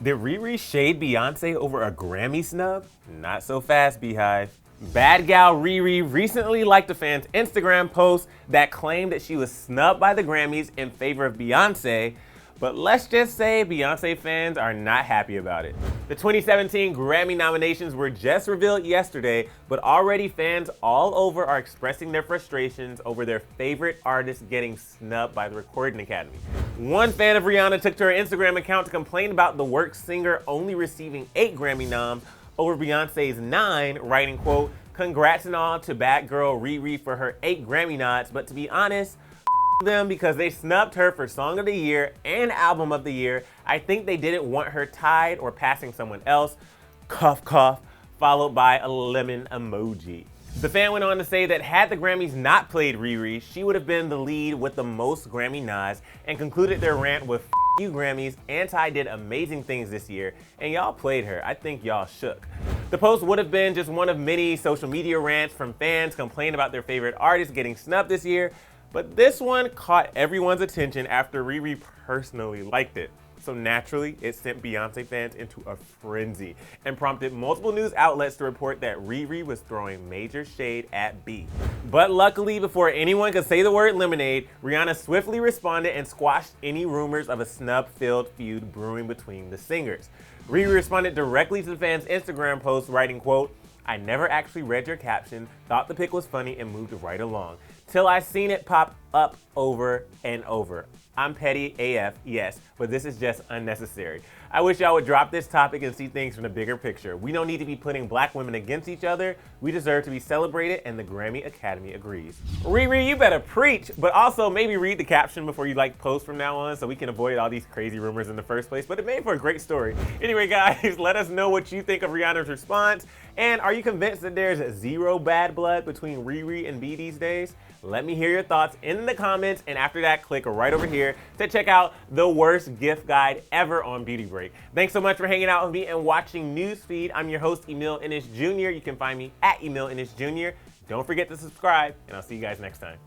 Did Riri shade Beyonce over a Grammy snub? Not so fast, Beehive. Bad gal Riri recently liked a fan's Instagram post that claimed that she was snubbed by the Grammys in favor of Beyonce, but let's just say Beyonce fans are not happy about it. The 2017 Grammy nominations were just revealed yesterday, but already fans all over are expressing their frustrations over their favorite artist getting snubbed by the Recording Academy. One fan of Rihanna took to her Instagram account to complain about the work singer only receiving 8 Grammy noms over Beyonce's 9, writing, quote, "Congrats and all to bad girl Riri for her 8 Grammy nods, but to be honest, them because they snubbed her for Song of the Year and Album of the Year. I think they didn't want her tied or passing someone else. Cough, cough, followed by a lemon emoji." The fan went on to say that had the Grammys not played Riri, she would have been the lead with the most Grammy nods, and concluded their rant with, "F you Grammys, Anti did amazing things this year, and y'all played her. I think y'all shook." The post would have been just one of many social media rants from fans complaining about their favorite artists getting snubbed this year, but this one caught everyone's attention after Riri personally liked it. So naturally, it sent Beyonce fans into a frenzy and prompted multiple news outlets to report that Riri was throwing major shade at B. But luckily, before anyone could say the word lemonade, Rihanna swiftly responded and squashed any rumors of a snub-filled feud brewing between the singers. Riri responded directly to the fans' Instagram post, writing, quote, "I never actually read your caption, thought the pic was funny and moved right along, till I seen it pop up over and over. I'm petty AF, yes, but this is just unnecessary. I wish y'all would drop this topic and see things from the bigger picture. We don't need to be putting black women against each other. We deserve to be celebrated, and the Grammy Academy agrees." Riri, you better preach, but also maybe read the caption before you post from now on so we can avoid all these crazy rumors in the first place, but it made for a great story. Anyway, guys, let us know what you think of Rihanna's response, and are you convinced that there's zero bad blood between Riri and B these days? Let me hear your thoughts in the comments, and after that, click right over here to check out the worst gift guide ever on Beauty Break. Thanks so much for hanging out with me and watching Newsfeed. I'm your host, Emil Ennis Jr. You can find me at Emil Ennis Jr. Don't forget to subscribe, and I'll see you guys next time.